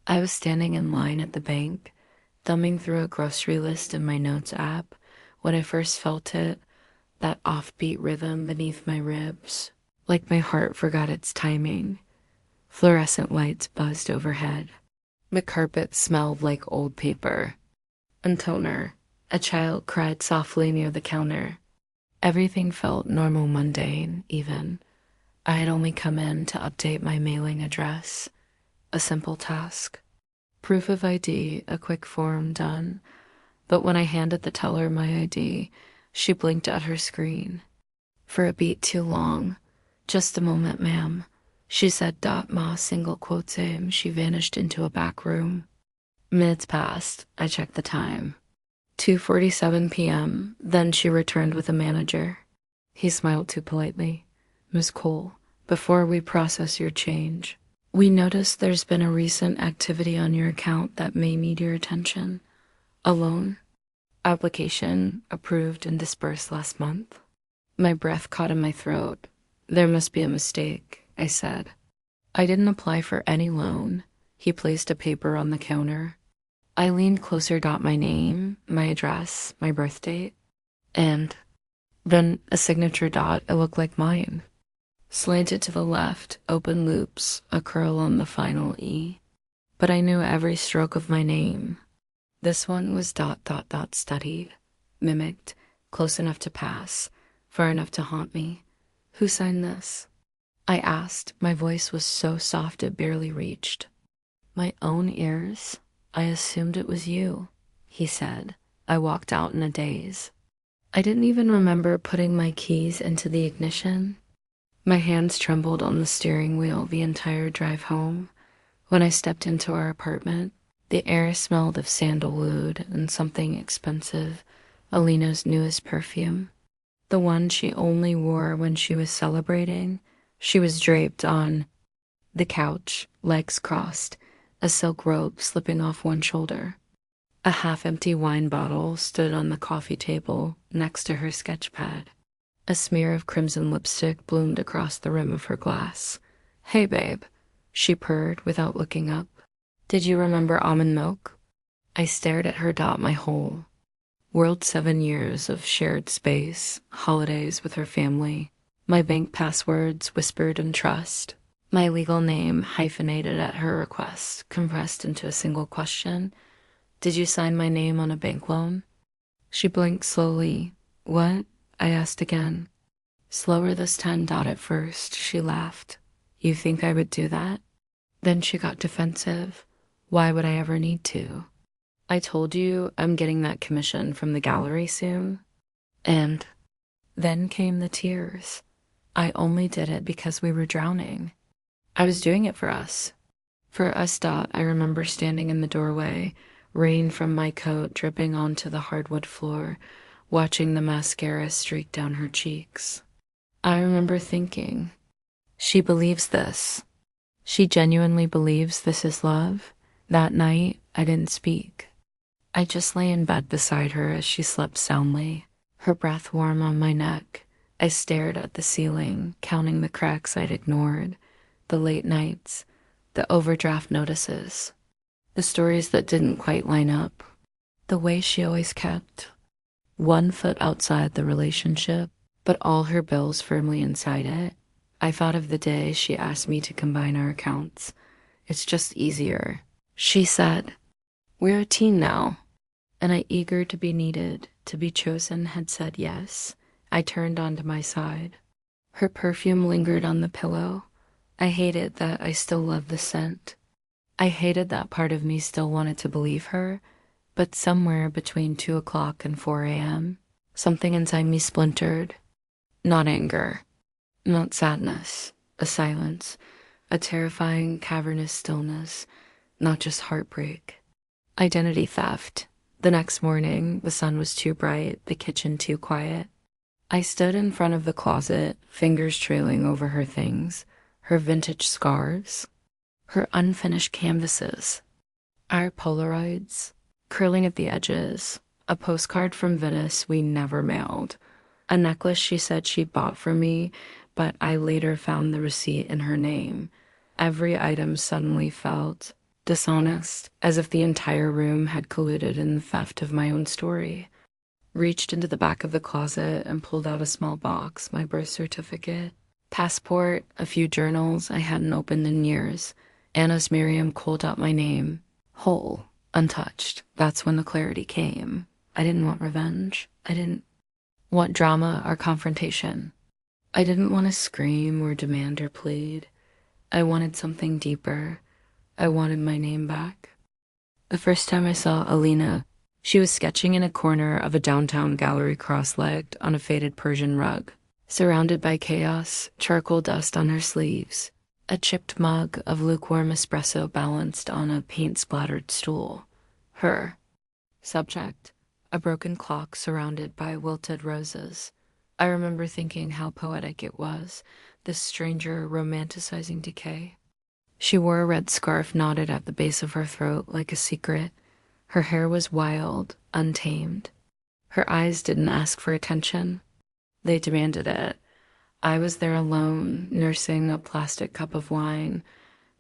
I was standing in line at the bank, thumbing through a grocery list in my notes app, when I first felt it, that offbeat rhythm beneath my ribs, like my heart forgot its timing. Fluorescent lights buzzed overhead. The carpet smelled like old paper. And toner. A child cried softly near the counter. Everything felt normal, mundane, even. I had only come in to update my mailing address. A simple task. Proof of ID, a quick form done. But when I handed the teller my ID, she blinked at her screen. For a beat too long. Just a moment, ma'am. She said dot ma single quote same. She vanished into a back room. Minutes passed. I checked the time. 2:47 p.m. Then she returned with a manager. He smiled too politely. Miss Cole, before we process your change, we noticed there's been a recent activity on your account that may need your attention. A loan application approved and disbursed last month. My breath caught in my throat. There must be a mistake, I said. I didn't apply for any loan. He placed a paper on the counter. I leaned closer, got my name, my address, my birth date, and then a signature dot. It looked like mine. Slanted to the left, open loops, a curl on the final E. But I knew every stroke of my name. This one was dot dot dot studied, mimicked, close enough to pass, far enough to haunt me. Who signed this? I asked. My voice was so soft it barely reached. My own ears. I assumed it was you, he said. I walked out in a daze. I didn't even remember putting my keys into the ignition. My hands trembled on the steering wheel the entire drive home. When I stepped into our apartment, the air smelled of sandalwood and something expensive, Alina's newest perfume. The one she only wore when she was celebrating. She was draped on the couch, legs crossed, a silk robe slipping off one shoulder. A half-empty wine bottle stood on the coffee table next to her sketch pad. A smear of crimson lipstick bloomed across the rim of her glass. Hey, babe, she purred without looking up. Did you remember almond milk? I stared at her dot my whole world. 7 years of shared space, holidays with her family, my bank passwords whispered in trust, my legal name hyphenated at her request, compressed into a single question. Did you sign my name on a bank loan? She blinked slowly. What? I asked again. Slower this time, dot at first. She laughed. You think I would do that? Then she got defensive. Why would I ever need to? I told you I'm getting that commission from the gallery soon. And then came the tears. I only did it because we were drowning. I was doing it for us. For us, dot. I remember standing in the doorway, rain from my coat dripping onto the hardwood floor, watching the mascara streak down her cheeks. I remember thinking, she believes this. She genuinely believes this is love. That night, I didn't speak. I just lay in bed beside her as she slept soundly, her breath warm on my neck. I stared at the ceiling, counting the cracks I'd ignored, the late nights, the overdraft notices, the stories that didn't quite line up, the way she always kept 1 foot outside the relationship, but all her bills firmly inside it. I thought of the day she asked me to combine our accounts. It's just easier. She said, we're a team now. And I, eager to be needed, to be chosen, had said yes. I turned onto my side. Her perfume lingered on the pillow. I hated that I still loved the scent. I hated that part of me still wanted to believe her, but somewhere between 2 o'clock and 4 a.m., something inside me splintered. Not anger, not sadness, a silence, a terrifying cavernous stillness, not just heartbreak. Identity theft. The next morning, the sun was too bright, the kitchen too quiet. I stood in front of the closet, fingers trailing over her things, her vintage scarves, her unfinished canvases, our Polaroids, curling at the edges, a postcard from Venice we never mailed, a necklace she said she bought for me, but I later found the receipt in her name. Every item suddenly felt dishonest, as if the entire room had colluded in the theft of my own story. Reached into the back of the closet and pulled out a small box, my birth certificate, passport, a few journals I hadn't opened in years. Anna's Miriam called out my name, whole, untouched. That's when the clarity came. I didn't want revenge. I didn't want drama or confrontation. I didn't want to scream or demand or plead. I wanted something deeper. I wanted my name back. The first time I saw Alina, she was sketching in a corner of a downtown gallery cross-legged on a faded Persian rug, surrounded by chaos, charcoal dust on her sleeves, a chipped mug of lukewarm espresso balanced on a paint-splattered stool. Her. Subject, a broken clock surrounded by wilted roses. I remember thinking how poetic it was, this stranger romanticizing decay. She wore a red scarf knotted at the base of her throat like a secret. Her hair was wild, untamed. Her eyes didn't ask for attention. They demanded it. I was there alone, nursing a plastic cup of wine,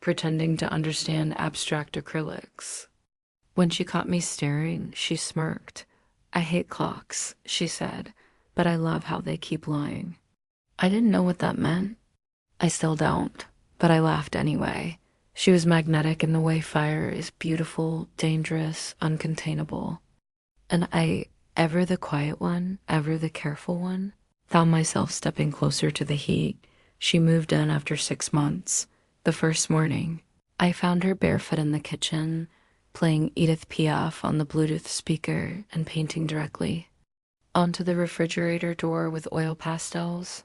pretending to understand abstract acrylics. When she caught me staring, she smirked. "I hate clocks," she said, "but I love how they keep lying." I didn't know what that meant. I still don't, but I laughed anyway. She was magnetic in the way fire is beautiful, dangerous, uncontainable. And I, ever the quiet one, ever the careful one, found myself stepping closer to the heat. She moved in after 6 months. The first morning, I found her barefoot in the kitchen, playing Edith Piaf on the Bluetooth speaker and painting directly onto the refrigerator door with oil pastels.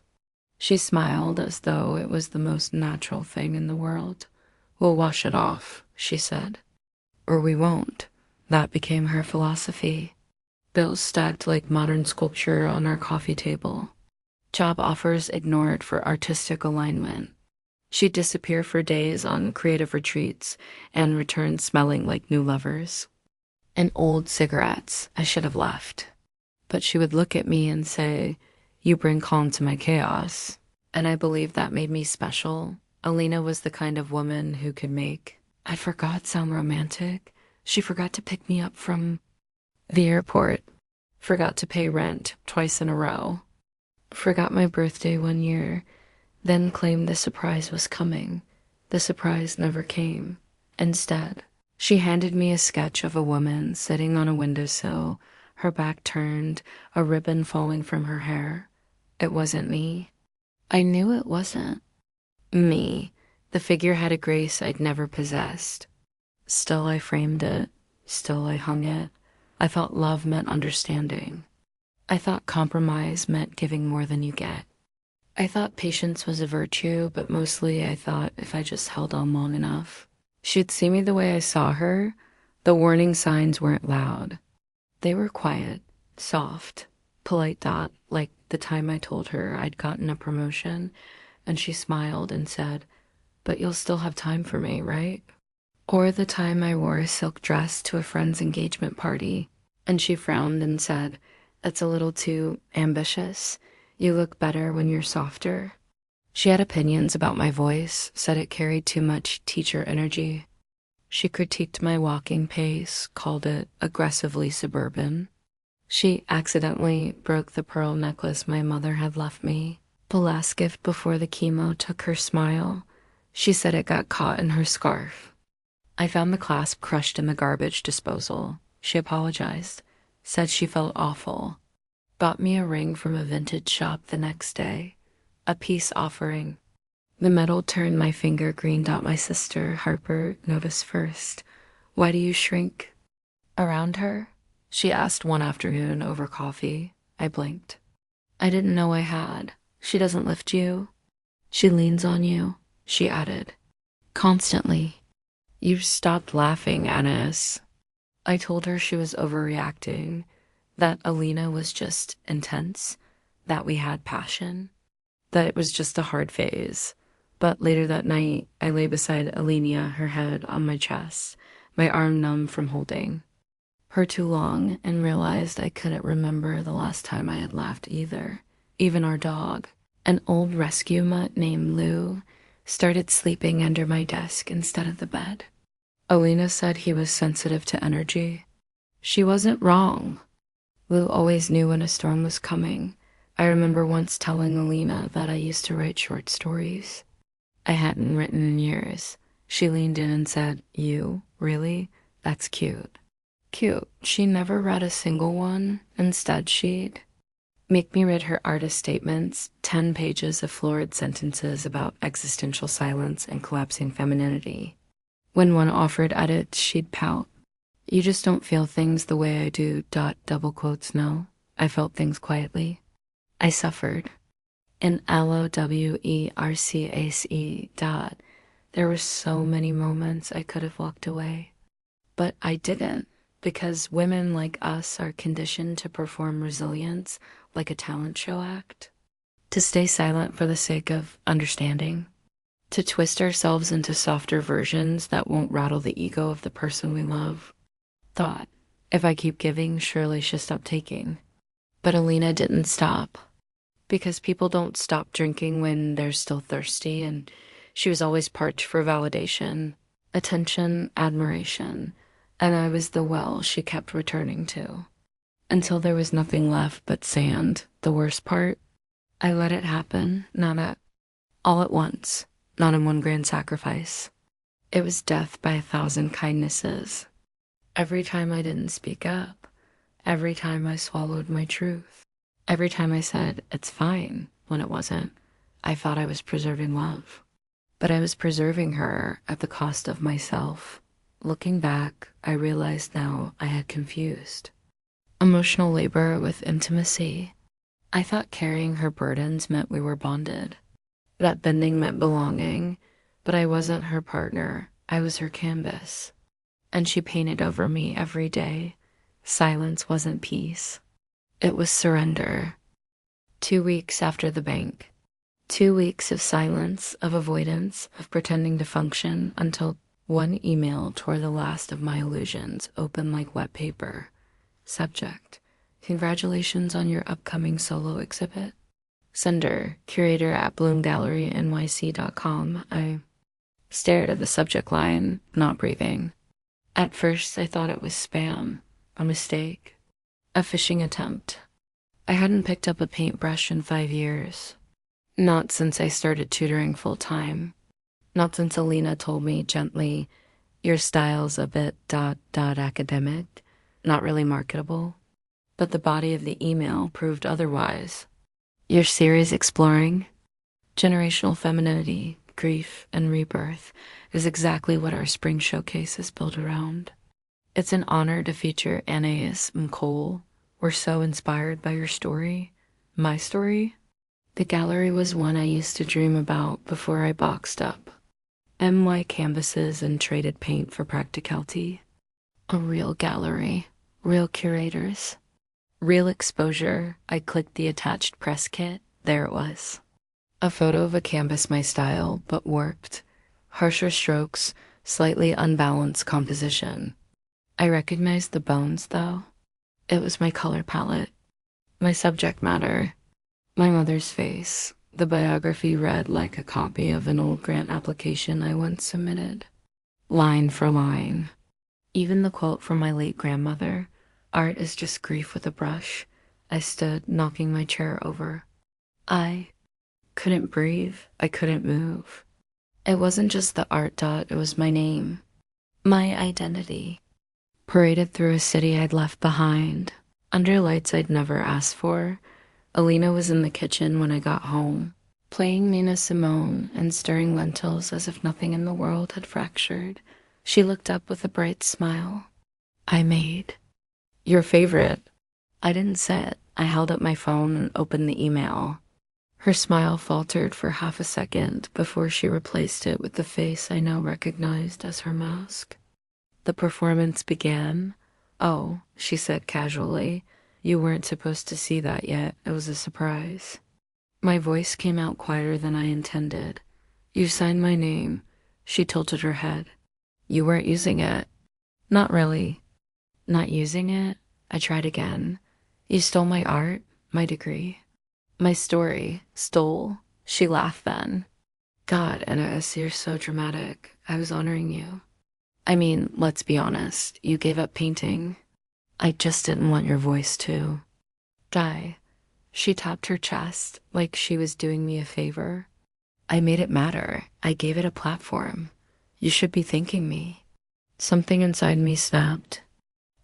She smiled as though it was the most natural thing in the world. "We'll wash it off," she said. "Or we won't." That became her philosophy. Bills stacked like modern sculpture on our coffee table. Job offers ignored for artistic alignment. She'd disappear for days on creative retreats and return smelling like new lovers. And old cigarettes. I should have left. But she would look at me and say, "You bring calm to my chaos." And I believe that made me special. Alina was the kind of woman who could make, I forgot, sound romantic. She forgot to pick me up from the airport. Forgot to pay rent twice in a row. Forgot my birthday one year. Then claimed the surprise was coming. The surprise never came. Instead, she handed me a sketch of a woman sitting on a windowsill, her back turned, a ribbon falling from her hair. It wasn't me. I knew it wasn't me. The figure had a grace I'd never possessed. Still I framed it. Still I hung it. I thought love meant understanding. I thought compromise meant giving more than you get. I thought patience was a virtue, but mostly I thought if I just held on long enough, she'd see me the way I saw her. The warning signs weren't loud. They were quiet, soft, polite dot, like the time I told her I'd gotten a promotion, and she smiled and said, "But you'll still have time for me, right?" Or the time I wore a silk dress to a friend's engagement party, and she frowned and said, "It's a little too ambitious. You look better when you're softer." She had opinions about my voice, said it carried too much teacher energy. She critiqued my walking pace, called it aggressively suburban. She accidentally broke the pearl necklace my mother had left me. The last gift before the chemo took her smile. She said it got caught in her scarf. I found the clasp crushed in the garbage disposal. She apologized, said she felt awful. Bought me a ring from a vintage shop the next day, a peace offering. The metal turned my finger green dot my sister, Harper, noticed first. "Why do you shrink around her?" she asked one afternoon over coffee. I blinked. I didn't know I had. "She doesn't lift you. She leans on you," she added. "Constantly." "You've stopped laughing, Annis." I told her she was overreacting, that Alina was just intense, that we had passion, that it was just a hard phase. But later that night, I lay beside Alina, her head on my chest, my arm numb from holding her too long, and realized I couldn't remember the last time I had laughed either. Even our dog, an old rescue mutt named Lou, started sleeping under my desk instead of the bed. Alina said he was sensitive to energy. She wasn't wrong. Lou always knew when a storm was coming. I remember once telling Alina that I used to write short stories. I hadn't written in years. She leaned in and said, "You? Really? That's cute." Cute. She never read a single one. Instead, she'd make me read her artist statements, 10 pages of florid sentences about existential silence and collapsing femininity. When one offered edits, she'd pout. "You just don't feel things the way I do, double quotes, no. I felt things quietly. I suffered. In LOWERCACE. There were so many moments I could have walked away. But I didn't, because women like us are conditioned to perform resilience like a talent show act, to stay silent for the sake of understanding, to twist ourselves into softer versions that won't rattle the ego of the person we love. Thought, if I keep giving, surely she'll stop taking. But Alina didn't stop, because people don't stop drinking when they're still thirsty, and she was always parched for validation, attention, admiration, and I was the well she kept returning to. Until there was nothing left but sand. The worst part, I let it happen, all at once, not in one grand sacrifice. It was death by 1,000 kindnesses. Every time I didn't speak up, every time I swallowed my truth, every time I said, "It's fine," when it wasn't, I thought I was preserving love. But I was preserving her at the cost of myself. Looking back, I realized now I had confused emotional labor with intimacy. I thought carrying her burdens meant we were bonded, that bending meant belonging, but I wasn't her partner. I was her canvas. And she painted over me every day. Silence wasn't peace. It was surrender. 2 weeks after the bank. 2 weeks of silence, of avoidance, of pretending to function, until one email tore the last of my illusions open like wet paper. Subject: congratulations on your upcoming solo exhibit. Sender: curator at bloomgallerynyc.com. I stared at the subject line, not breathing. At first, I thought it was spam, a mistake, a phishing attempt. I hadn't picked up a paintbrush in 5 years. Not since I started tutoring full-time. Not since Alina told me gently, "Your style's a bit academic, not really marketable." But the body of the email proved otherwise. Your series exploring generational femininity, grief, and rebirth is exactly what our spring showcase is built around. It's an honor to feature Anais and Cole. We're so inspired by your story. My story? The gallery was one I used to dream about before I boxed up MY canvases and traded paint for practicality. A real gallery, real curators, real exposure. I clicked the attached press kit. There it was. A photo of a canvas my style, but warped. Harsher strokes, slightly unbalanced composition. I recognized the bones, though. It was my color palette, my subject matter, my mother's face. The biography read like a copy of an old grant application I once submitted, line for line. Even the quote from my late grandmother, "Art is just grief with a brush." I stood, knocking my chair over. I couldn't breathe. I couldn't move. It wasn't just the art dot, it was my name, my identity, paraded through a city I'd left behind, under lights I'd never asked for. Alina was in the kitchen when I got home, playing Nina Simone and stirring lentils as if nothing in the world had fractured. She looked up with a bright smile. "I made your favorite." I didn't say it. I held up my phone and opened the email. Her smile faltered for half a second before she replaced it with the face I now recognized as her mask. The performance began. "Oh," she said casually, "you weren't supposed to see that yet. It was a surprise." My voice came out quieter than I intended. "You signed my name." She tilted her head. "You weren't using it." "Not really." "Not using it?" I tried again. "You stole my art, my degree, my story." "Stole?" She laughed then. "God, Anais, you're so dramatic. I was honoring you." I mean, let's be honest, you gave up painting. I just didn't want your voice to die. She tapped her chest like she was doing me a favor. I made it matter. I gave it a platform. You should be thanking me. Something inside me snapped.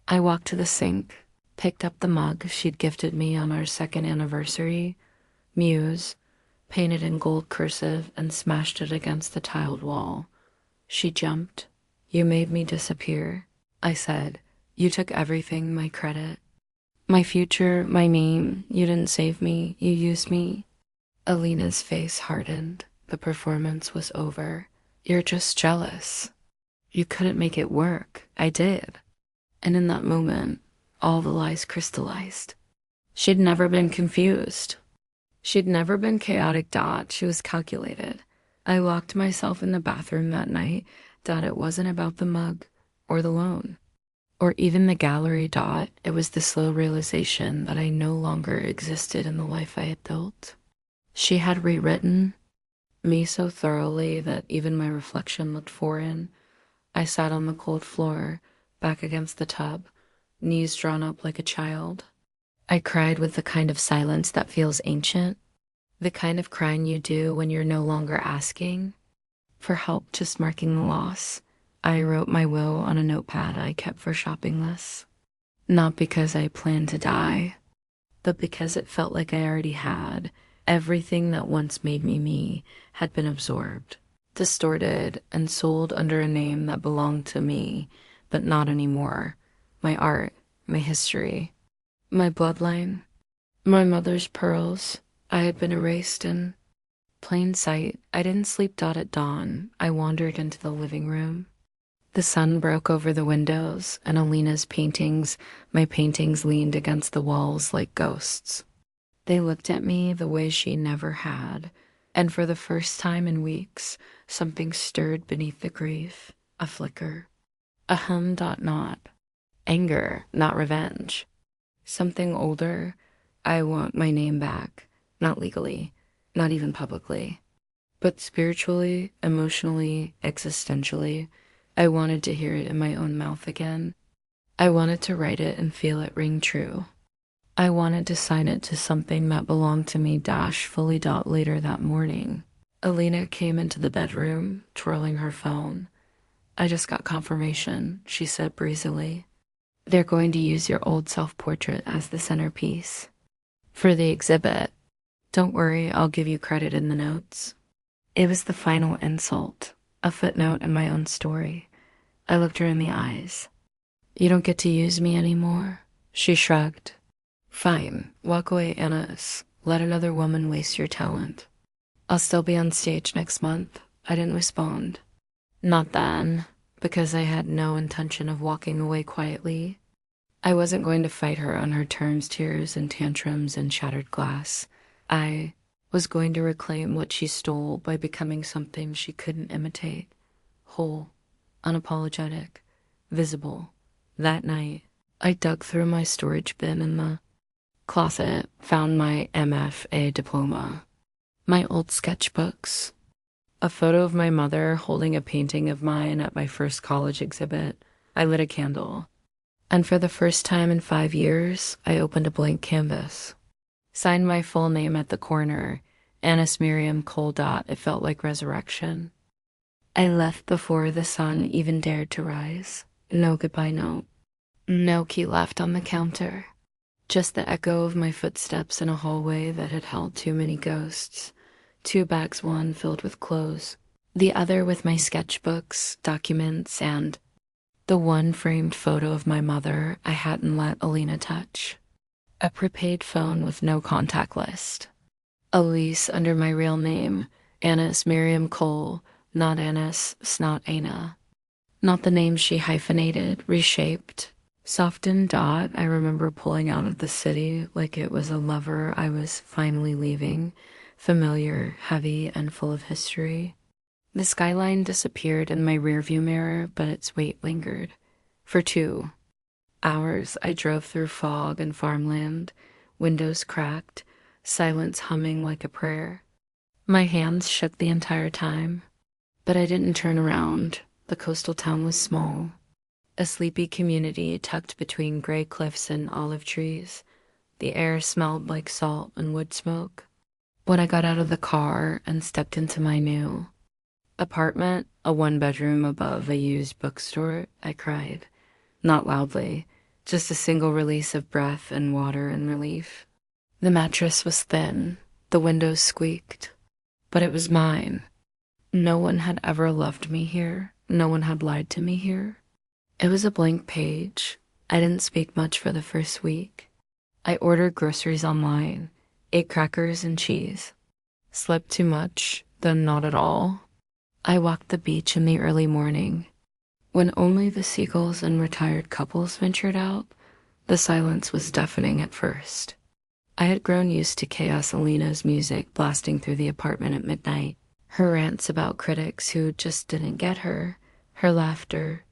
I walked to the sink, picked up the mug she'd gifted me on our second anniversary, Muse, painted in gold cursive, and smashed it against the tiled wall. She jumped. You made me disappear. I said, you took everything, my credit. My future, my name. You didn't save me. You used me. Alina's face hardened. The performance was over. You're just jealous. You couldn't make it work. I did. And in that moment, all the lies crystallized. She'd never been confused. She'd never been chaotic. She was calculated. I locked myself in the bathroom that night. It wasn't about the mug or the loan or even the gallery. It was the slow realization that I no longer existed in the life I had built. She had rewritten me so thoroughly that even my reflection looked foreign. I sat on the cold floor, back against the tub, knees drawn up like a child. I cried with the kind of silence that feels ancient, the kind of crying you do when you're no longer asking for help, just marking the loss. I wrote my will on a notepad I kept for shopping lists. Not because I planned to die, but because it felt like I already had. Everything that once made me me had been absorbed, distorted, and sold under a name that belonged to me, but not anymore. My art, my history, my bloodline, my mother's pearls. I had been erased in plain sight. I didn't sleep. At dawn, I wandered into the living room. The sun broke over the windows, and Alina's paintings, my paintings, leaned against the walls like ghosts. They looked at me the way she never had, and for the first time in weeks, something stirred beneath the grief. A flicker. A hum. Not anger, not revenge. Something older. I want my name back. Not legally, not even publicly, but spiritually, emotionally, existentially. I wanted to hear it in my own mouth again. I wanted to write it and feel it ring true. I wanted to sign it to something that belonged to me. Fully. Later that morning, Alina came into the bedroom, twirling her phone. I just got confirmation, she said breezily. They're going to use your old self-portrait as the centerpiece for the exhibit. Don't worry, I'll give you credit in the notes. It was the final insult, a footnote in my own story. I looked her in the eyes. You don't get to use me anymore? She shrugged. Fine, walk away, Annis. Let another woman waste your talent. I'll still be on stage next month. I didn't respond. Not then, because I had no intention of walking away quietly. I wasn't going to fight her on her terms, tears and tantrums and shattered glass. I was going to reclaim what she stole by becoming something she couldn't imitate. Whole, unapologetic, visible. That night, I dug through my storage bin in the closet, found my MFA diploma, my old sketchbooks, a photo of my mother holding a painting of mine at my first college exhibit. I lit a candle, and for the first time in 5 years, I opened a blank canvas. Signed my full name at the corner, Annis Miriam Cole. It felt like resurrection. I left before the sun even dared to rise. No goodbye note. No key left on the counter. Just the echo of my footsteps in a hallway that had held too many ghosts. 2 bags, one filled with clothes, the other with my sketchbooks, documents, and the one framed photo of my mother I hadn't let Alina touch. A prepaid phone with no contact list. A lease under my real name, Annis Miriam Cole, not Annis Snot Ana. Not the name she hyphenated, reshaped, softened. I remember pulling out of the city like it was a lover I was finally leaving, familiar, heavy, and full of history. The skyline disappeared in my rearview mirror, but its weight lingered. For 2 hours, I drove through fog and farmland, windows cracked, silence humming like a prayer. My hands shook the entire time, but I didn't turn around. The coastal town was small, a sleepy community tucked between gray cliffs and olive trees. The air smelled like salt and wood smoke. When I got out of the car and stepped into my new apartment, a one-bedroom above a used bookstore, I cried. Not loudly, just a single release of breath and water and relief. The mattress was thin, the windows squeaked, but it was mine. No one had ever loved me here. No one had lied to me here. It was a blank page. I didn't speak much for the first week. I ordered groceries online, ate crackers and cheese. Slept too much, then not at all. I walked the beach in the early morning. When only the seagulls and retired couples ventured out, the silence was deafening at first. I had grown used to Chaos Alina's music blasting through the apartment at midnight, her rants about critics who just didn't get her, her laughter,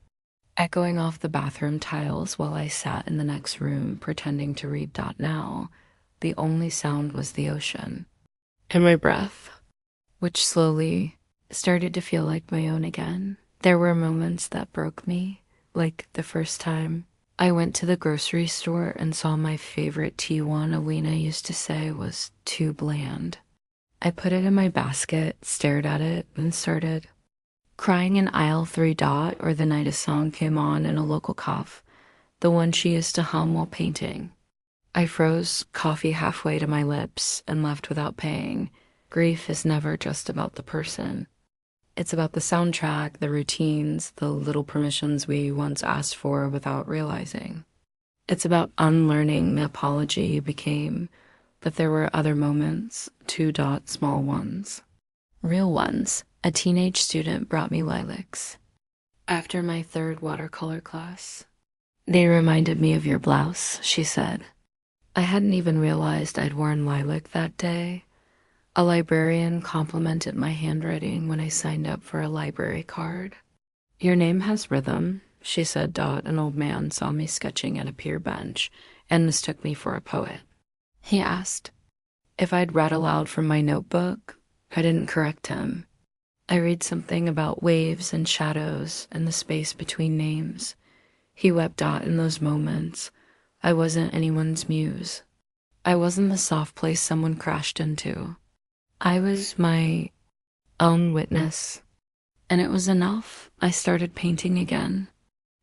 echoing off the bathroom tiles while I sat in the next room pretending to read .now. The only sound was the ocean. And my breath, which slowly started to feel like my own again. There were moments that broke me, like the first time I went to the grocery store and saw my favorite T1 Alina used to say was too bland. I put it in my basket, stared at it, and started crying in aisle 3. Or the night a song came on in a local cough, the one she used to hum while painting. I froze coffee halfway to my lips and left without paying. Grief is never just about the person. It's about the soundtrack, the routines, the little permissions we once asked for without realizing. It's about unlearning the apology you became, but there were other moments, 2. Small ones. Real ones. A teenage student brought me lilacs after my 3rd watercolor class. They reminded me of your blouse, she said. I hadn't even realized I'd worn lilac that day. A librarian complimented my handwriting when I signed up for a library card. Your name has rhythm, she said. An old man saw me sketching at a pier bench and mistook me for a poet. He asked if I'd read aloud from my notebook. I didn't correct him. I read something about waves and shadows and the space between names. He wept. In those moments, I wasn't anyone's muse. I wasn't the soft place someone crashed into. I was my own witness, and it was enough. I started painting again.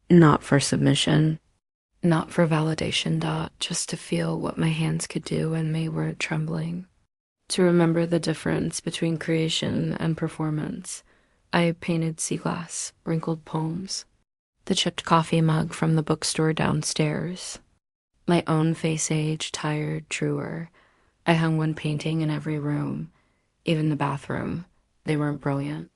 Not for submission, not for validation. Just to feel what my hands could do when they were trembling. To remember the difference between creation and performance. I painted sea glass, wrinkled palms, the chipped coffee mug from the bookstore downstairs. My own face age, tired, truer. I hung one painting in every room, even the bathroom. They weren't brilliant,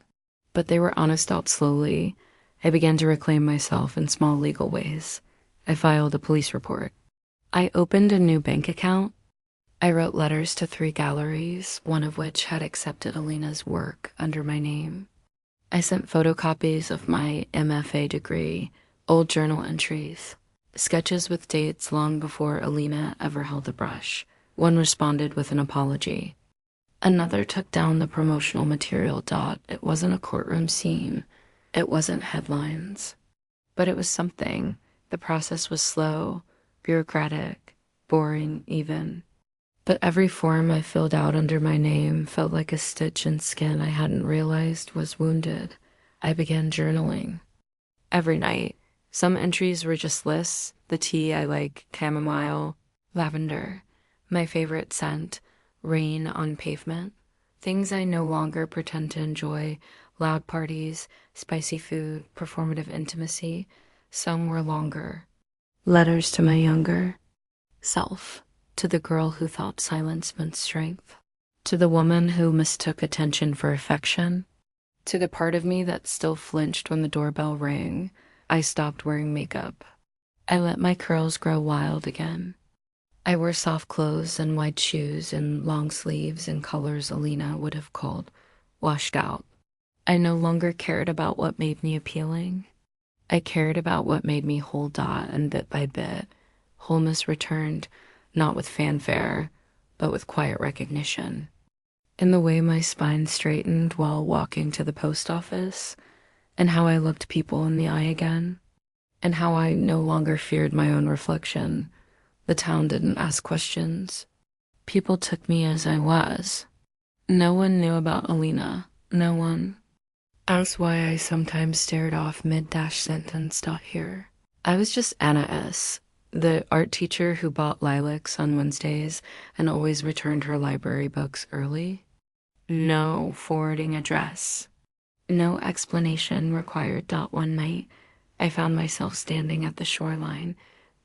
but they were honest out slowly. I began to reclaim myself in small legal ways. I filed a police report. I opened a new bank account. I wrote letters to 3 galleries, one of which had accepted Alina's work under my name. I sent photocopies of my MFA degree, old journal entries, sketches with dates long before Alina ever held a brush. One responded with an apology. Another took down the promotional material. It wasn't a courtroom scene. It wasn't headlines. But it was something. The process was slow, bureaucratic, boring even. But every form I filled out under my name felt like a stitch in skin I hadn't realized was wounded. I began journaling. Every night. Some entries were just lists. The tea I like, chamomile, lavender. My favorite scent, rain on pavement. Things I no longer pretend to enjoy, loud parties, spicy food, performative intimacy. Some were longer. Letters to my younger self. To the girl who thought silence meant strength. To the woman who mistook attention for affection. To the part of me that still flinched when the doorbell rang. I stopped wearing makeup. I let my curls grow wild again. I wore soft clothes and wide shoes and long sleeves in colors Alina would have called washed out. I no longer cared about what made me appealing. I cared about what made me whole. And bit by bit, wholeness returned, not with fanfare, but with quiet recognition. In the way my spine straightened while walking to the post office, and how I looked people in the eye again, and how I no longer feared my own reflection. The town didn't ask questions. People took me as I was. No one knew about Alina. No one. That's why I sometimes stared off mid-dash sentence. Here. I was just Anna S., the art teacher who bought lilacs on Wednesdays and always returned her library books early. No forwarding address. No explanation required. One night, I found myself standing at the shoreline,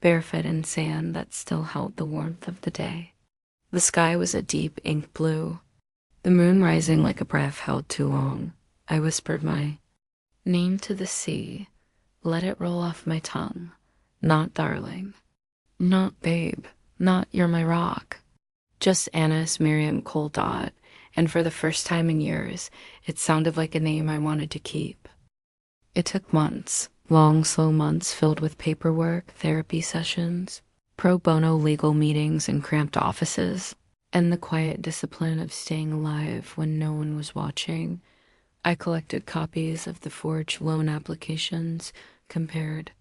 barefoot in sand that still held the warmth of the day. The sky was a deep ink blue. The moon rising like a breath held too long. I whispered my name to the sea. Let it roll off my tongue. Not darling. Not babe. Not you're my rock. Just Annis Miriam Cole Dot. And for the first time in years, it sounded like a name I wanted to keep. It took months, long, slow months filled with paperwork, therapy sessions, pro bono legal meetings in cramped offices, and the quiet discipline of staying alive when no one was watching. I collected copies of the forged loan applications, compared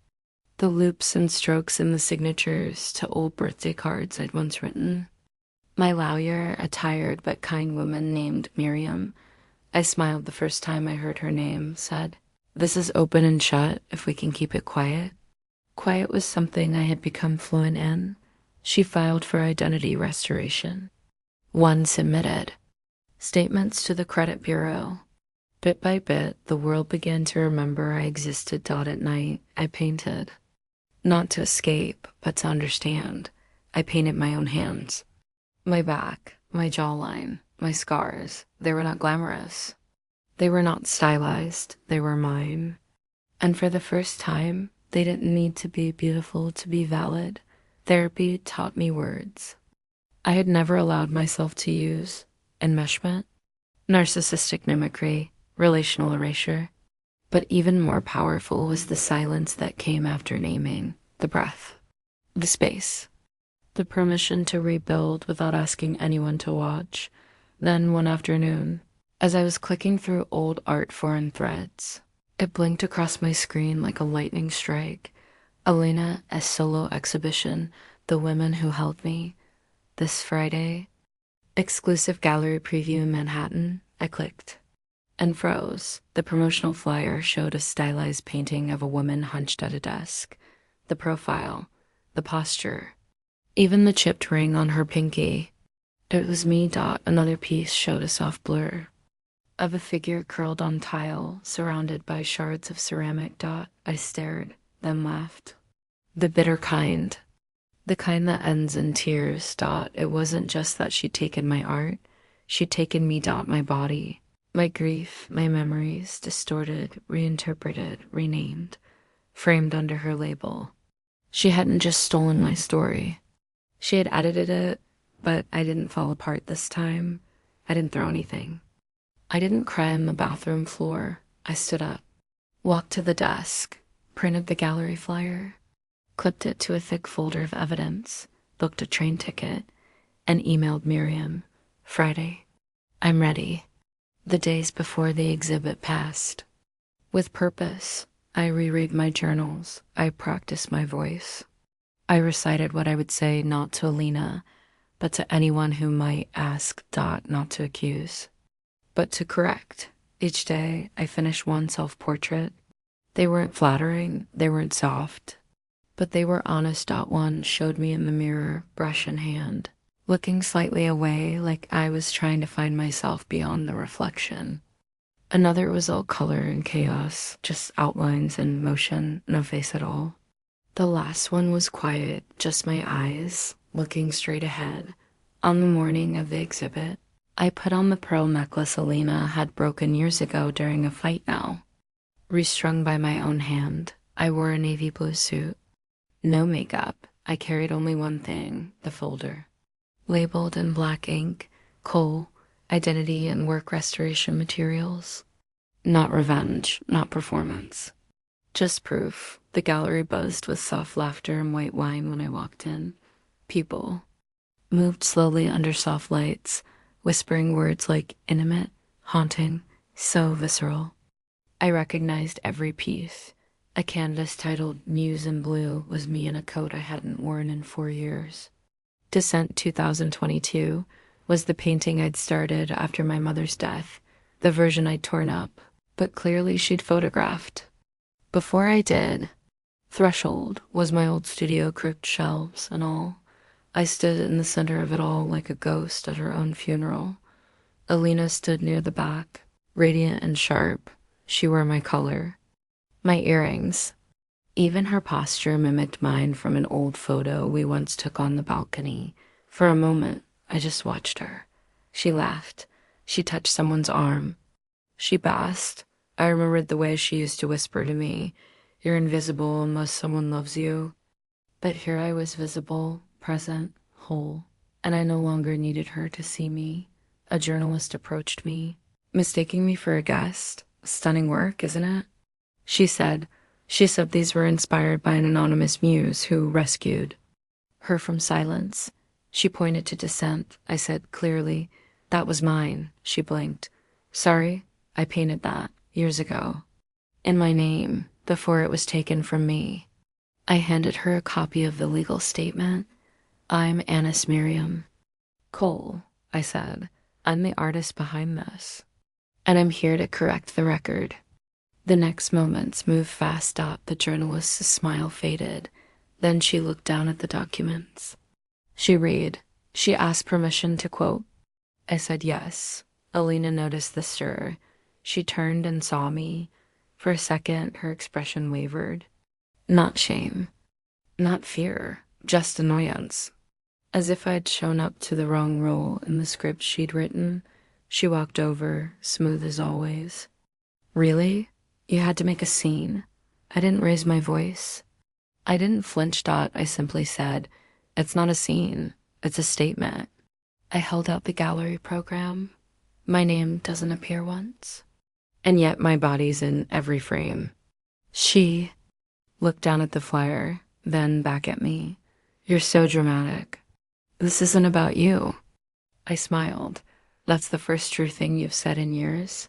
the loops and strokes in the signatures to old birthday cards I'd once written. My lawyer, a tired but kind woman named Miriam, I smiled the first time I heard her name, said, "This is open and shut if we can keep it quiet." Quiet was something I had become fluent in. She filed for identity restoration. One submitted statements to the credit bureau. Bit by bit, the world began to remember I existed. At night, I painted. Not to escape, but to understand. I painted my own hands. My back, my jawline, my scars, they were not glamorous. They were not stylized, they were mine. And for the first time, they didn't need to be beautiful to be valid. Therapy taught me words I had never allowed myself to use: enmeshment, narcissistic mimicry, relational erasure. But even more powerful was the silence that came after naming, the breath, the space, the permission to rebuild without asking anyone to watch. Then one afternoon, as I was clicking through old art foreign threads, it blinked across my screen like a lightning strike. Elena S. Solo Exhibition, The Women Who Held Me. This Friday. Exclusive gallery preview in Manhattan. I clicked and froze. The promotional flyer showed a stylized painting of a woman hunched at a desk. The profile, the posture, even the chipped ring on her pinky. It was me. Another piece showed a soft blur of a figure curled on tile, surrounded by shards of ceramic. I stared, then laughed. The bitter kind. The kind that ends in tears. It wasn't just that she'd taken my art. She'd taken me. My body. My grief, my memories, distorted, reinterpreted, renamed, framed under her label. She hadn't just stolen my story. She had edited it, but I didn't fall apart this time. I didn't throw anything. I didn't cry on the bathroom floor. I stood up, walked to the desk, printed the gallery flyer, clipped it to a thick folder of evidence, booked a train ticket, and emailed Miriam. Friday. I'm ready. The days before the exhibit passed. With purpose, I reread my journals. I practiced my voice. I recited what I would say not to Alina, but to anyone who might ask. Not to accuse, but to correct. Each day, I finished one self-portrait. They weren't flattering, they weren't soft, but they were honest. One showed me in the mirror, brush in hand, looking slightly away like I was trying to find myself beyond the reflection. Another was all color and chaos, just outlines and motion, no face at all. The last one was quiet, just my eyes, looking straight ahead. On the morning of the exhibit, I put on the pearl necklace Alina had broken years ago during a fight now. Restrung by my own hand, I wore a navy blue suit. No makeup. I carried only one thing, the folder. Labeled in black ink, coal, identity, and work restoration materials. Not revenge, not performance. Just proof. The gallery buzzed with soft laughter and white wine when I walked in. People moved slowly under soft lights, whispering words like intimate, haunting, so visceral. I recognized every piece. A canvas titled Muse in Blue was me in a coat I hadn't worn in 4 years. Descent 2022 was the painting I'd started after my mother's death, the version I'd torn up, but clearly she'd photographed. Before I did, Threshold was my old studio, crypt shelves and all. I stood in the center of it all like a ghost at her own funeral. Alina stood near the back, radiant and sharp. She wore my color. My earrings. Even her posture mimicked mine from an old photo we once took on the balcony. For a moment, I just watched her. She laughed. She touched someone's arm. She basked. I remembered the way she used to whisper to me, "You're invisible unless someone loves you." But here I was visible, present, whole, and I no longer needed her to see me. A journalist approached me, mistaking me for a guest. Stunning work, isn't it? She said these were inspired by an anonymous muse who rescued her from silence. She pointed to Descent. I said clearly, "That was mine." She blinked. "Sorry, I painted that years ago. In my name, before it was taken from me." I handed her a copy of the legal statement. "I'm Annis Miriam Cole," I said. "I'm the artist behind this. And I'm here to correct the record." The next moments moved fast. The journalist's smile faded. Then she looked down at the documents. She read. She asked permission to quote. I said yes. Alina noticed the stir. She turned and saw me. For a second, her expression wavered. Not shame. Not fear. Just annoyance. As if I'd shown up to the wrong role in the script she'd written. She walked over, smooth as always. "Really? You had to make a scene?" I didn't raise my voice. I didn't flinch. I simply said, "It's not a scene. It's a statement." I held out the gallery program. My name doesn't appear once. And yet my body's in every frame. She looked down at the flyer, then back at me. "You're so dramatic. This isn't about you." I smiled. "That's the first true thing you've said in years.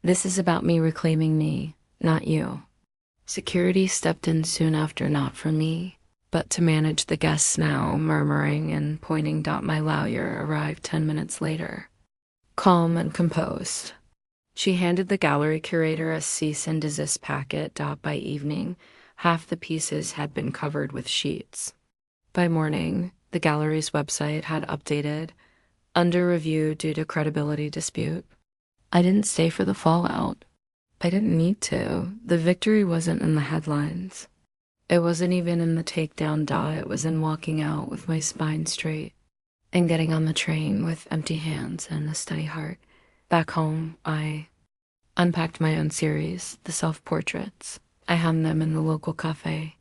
This is about me reclaiming me, not you." Security stepped in soon after, not for me, but to manage the guests now, murmuring and pointing. My lawyer arrived 10 minutes later, calm and composed. She handed the gallery curator a cease and desist packet. By evening, half the pieces had been covered with sheets. By morning, the gallery's website had updated, under review due to credibility dispute. I didn't stay for the fallout. I didn't need to. The victory wasn't in the headlines. It wasn't even in the takedown. It was in walking out with my spine straight and getting on the train with empty hands and a steady heart. Back home, I unpacked my own series, the self-portraits. I hung them in the local cafe.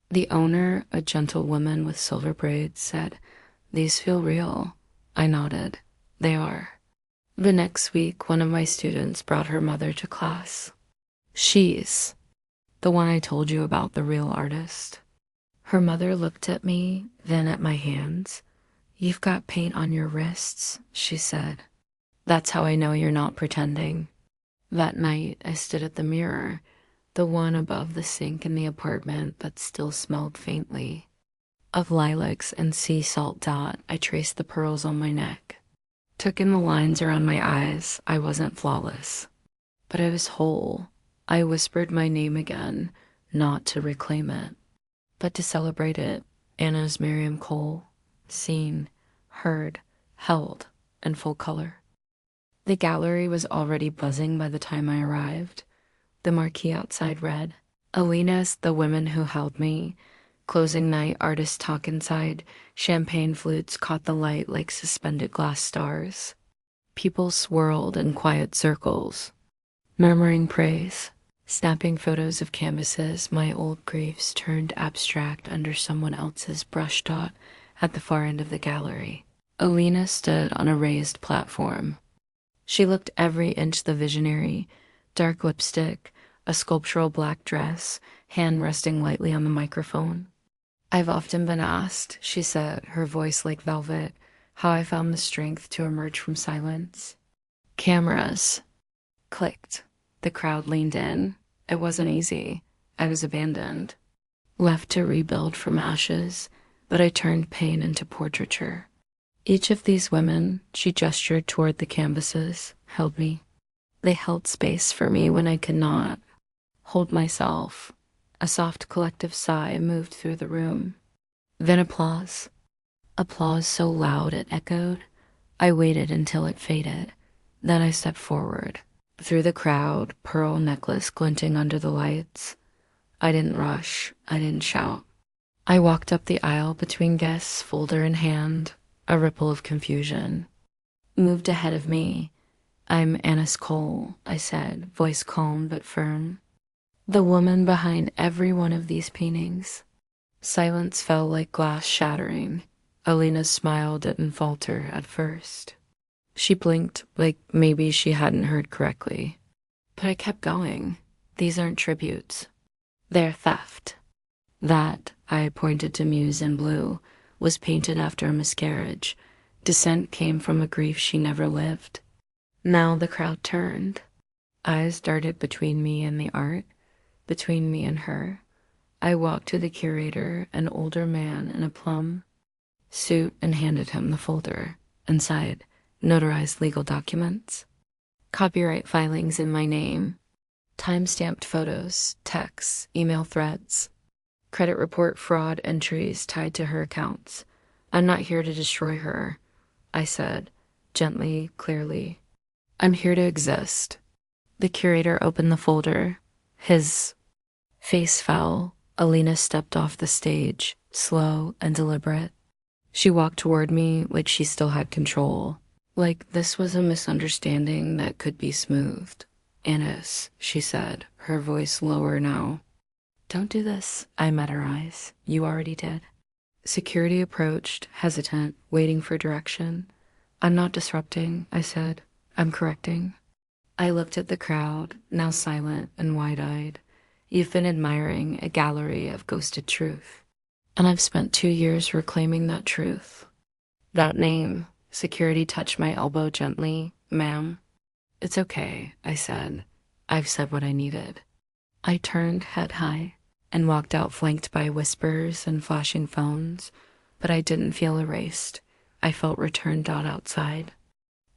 The owner, a gentle woman with silver braids, said, "These feel real." I nodded. "They are." The next week, one of my students brought her mother to class. She's the one I told you about, the real artist. Her mother looked at me, then at my hands. "You've got paint on your wrists," she said. "That's how I know you're not pretending." That night, I stood at the mirror, the one above the sink in the apartment that still smelled faintly of lilacs and sea salt. I traced the pearls on my neck, took in the lines around my eyes. I wasn't flawless, but I was whole. I whispered my name again, not to reclaim it, but to celebrate it. Annis Miriam Cole, seen, heard, held, in full color. The gallery was already buzzing by the time I arrived. The marquee outside read, "Alina's The Women Who Held Me. Closing night, artists talk inside. Champagne flutes caught the light like suspended glass stars." People swirled in quiet circles, murmuring praise, snapping photos of canvases. My old griefs turned abstract under someone else's brush. At the far end of the gallery, Alina stood on a raised platform. She looked every inch the visionary. Dark lipstick, a sculptural black dress, hand resting lightly on the microphone. "I've often been asked," she said, her voice like velvet, "how I found the strength to emerge from silence." Cameras clicked. The crowd leaned in. It wasn't easy. I was abandoned, left to rebuild from ashes, but I turned pain into portraiture. Each of these women, she gestured toward the canvases, held me. They held space for me when I could not hold myself. A soft collective sigh moved through the room. Then applause. Applause so loud it echoed. I waited until it faded. Then I stepped forward. Through the crowd, pearl necklace glinting under the lights. I didn't rush. I didn't shout. I walked up the aisle between guests, folder in hand, a ripple of confusion. Moved ahead of me. "I'm Annis Cole," I said, voice calm but firm. "The woman behind every one of these paintings." Silence fell like glass shattering. Alina's smile didn't falter at first. She blinked like maybe she hadn't heard correctly. But I kept going. "These aren't tributes. They're theft." That, I pointed to Muse in blue, was painted after a miscarriage. Descent came from a grief she never lived. Now the crowd turned. Eyes darted between me and the art, between me and her. I walked to the curator, an older man in a plum suit, and handed him the folder. Inside, notarized legal documents, copyright filings in my name, time-stamped photos, texts, email threads, credit report fraud entries tied to her accounts. "I'm not here to destroy her," I said, gently, clearly. "I'm here to exist." The curator opened the folder. His face fell. Alina stepped off the stage, slow and deliberate. She walked toward me like she still had control, like this was a misunderstanding that could be smoothed. "Annis," she said, her voice lower now. "Don't do this." I met her eyes. "You already did." Security approached, hesitant, waiting for direction. "I'm not disrupting," I said. "I'm correcting." I looked at the crowd, now silent and wide-eyed. "You've been admiring a gallery of ghosted truth. And I've spent 2 years reclaiming that truth." "That name." Security touched my elbow gently. "Ma'am." "It's okay," I said. "I've said what I needed." I turned head high and walked out flanked by whispers and flashing phones, but I didn't feel erased. I felt returned outside.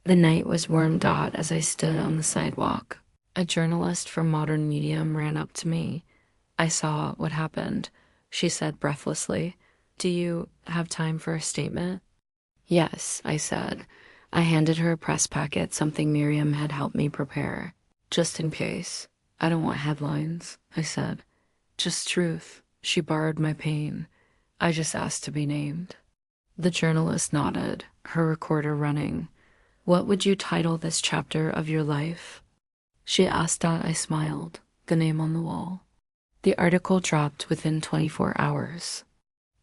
The night was warm as I stood on the sidewalk. A journalist from Modern Medium ran up to me. "I saw what happened," she said breathlessly. "Do you have time for a statement?" "Yes," I said. I handed her a press packet, something Miriam had helped me prepare. "Just in case. I don't want headlines," I said. "Just truth." She borrowed my pain. "I just asked to be named." The journalist nodded, her recorder running. "What would you title this chapter of your life?" She asked that. I smiled. The name on the wall. The article dropped within 24 hours.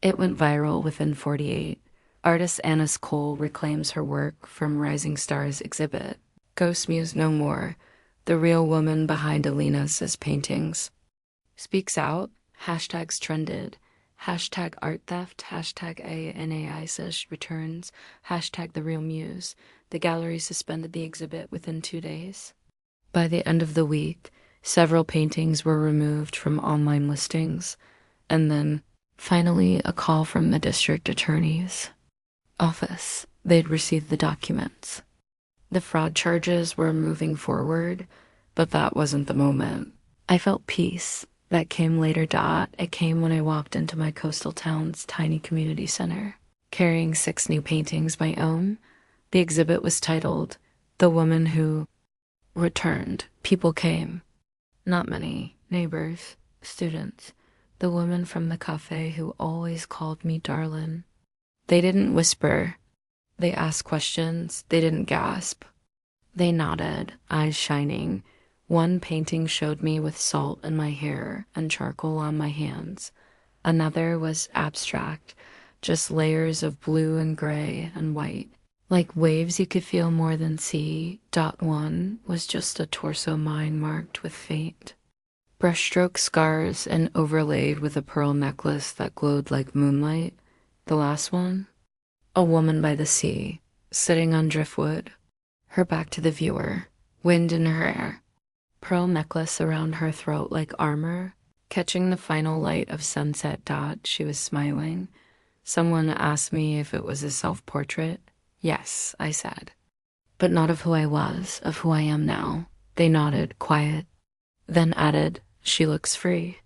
It went viral within 48. Artist Annis Cole reclaims her work from Rising Stars exhibit. Ghost Muse no more. The real woman behind Alina's paintings speaks out. Hashtags trended. Hashtag art theft. Hashtag ANAI says returns. Hashtag the real muse. The gallery suspended the exhibit within 2 days. By the end of the week, several paintings were removed from online listings, and then, finally, a call from the district attorney's office. They'd received the documents. The fraud charges were moving forward, but that wasn't the moment. I felt peace. That came later. It came when I walked into my coastal town's tiny community center, carrying 6 new paintings my own. The exhibit was titled, "The Woman Who Returned." People came. Not many. Neighbors, students, the woman from the cafe who always called me darlin'. They didn't whisper. They asked questions. They didn't gasp. They nodded, eyes shining. One painting showed me with salt in my hair and charcoal on my hands. Another was abstract, just layers of blue and gray and white, like waves you could feel more than see. One was just a torso mine marked with fate. Brushstroke scars and overlaid with a pearl necklace that glowed like moonlight. The last one, a woman by the sea, sitting on driftwood, her back to the viewer, wind in her hair. pearl necklace around her throat like armor. Catching the final light of sunset dot, she was smiling. Someone asked me if it was a self-portrait. Yes, I said. But not of who I was, of who I am now. They nodded, quiet, then added, she looks free.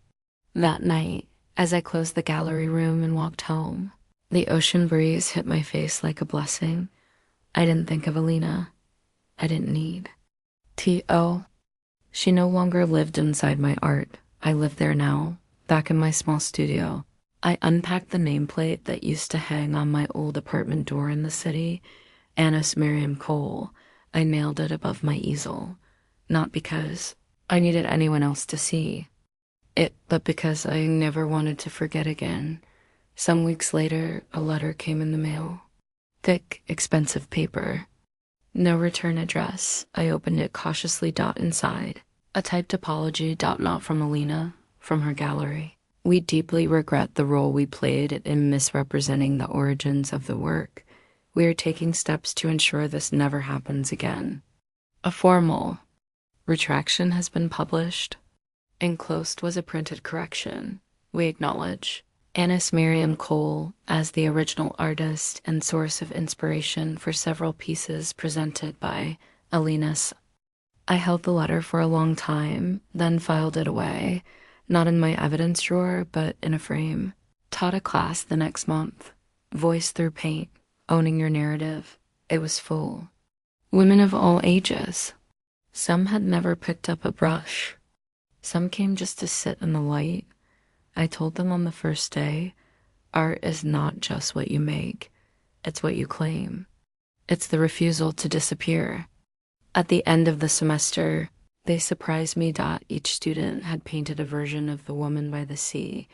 That night, as I closed the gallery room and walked home, the ocean breeze hit my face like a blessing. I didn't think of Alina. I didn't need. T.O. She no longer lived inside my art. I lived there now, back in my small studio. I unpacked the nameplate that used to hang on my old apartment door in the city. Annis Miriam Cole. I nailed it above my easel. Not because I needed anyone else to see it, but because I never wanted to forget again. Some weeks later, a letter came in the mail. Thick, expensive paper. No return address. I opened it cautiously. Inside. A typed apology. Not from Alina, from her gallery. We deeply regret the role we played in misrepresenting the origins of the work. We are taking steps to ensure this never happens again. A formal retraction has been published. Enclosed was a printed correction. We acknowledge Annis Miriam Cole as the original artist and source of inspiration for several pieces presented by Alina's. I held the letter for a long time, then filed it away, not in my evidence drawer, but in a frame. Taught a class the next month. Voice through paint, owning your narrative. It was full. Women of all ages. Some had never picked up a brush. Some came just to sit in the light. I told them on the first day, art is not just what you make. It's what you claim. It's the refusal to disappear. At the end of the semester, they surprised me. Each student had painted a version of the woman by the sea.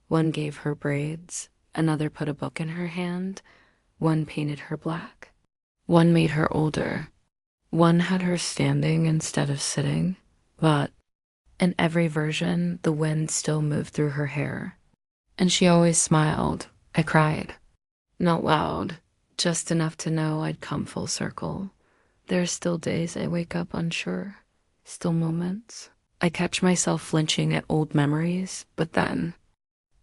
One gave her braids. Another put a book in her hand. One painted her black. One made her older. One had her standing instead of sitting, but in every version, the wind still moved through her hair. And she always smiled. I cried. Not loud, just enough to know I'd come full circle. There are still days I wake up unsure, still moments. I catch myself flinching at old memories, but then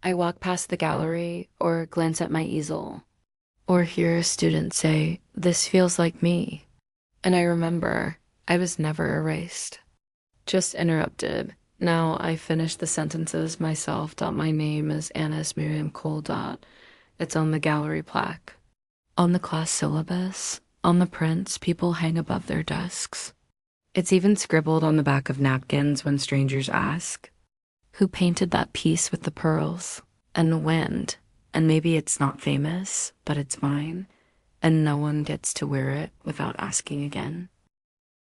I walk past the gallery or glance at my easel, or hear a student say, "This feels like me." And I remember I was never erased, just interrupted. Now I finish the sentences myself. My name is Annis Miriam Cole. It's on the gallery plaque, on the class syllabus, on the prints people hang above their desks. It's even scribbled on the back of napkins when strangers ask, who painted that piece with the pearls and the wind? And maybe it's not famous, but it's mine. And no one gets to wear it without asking again.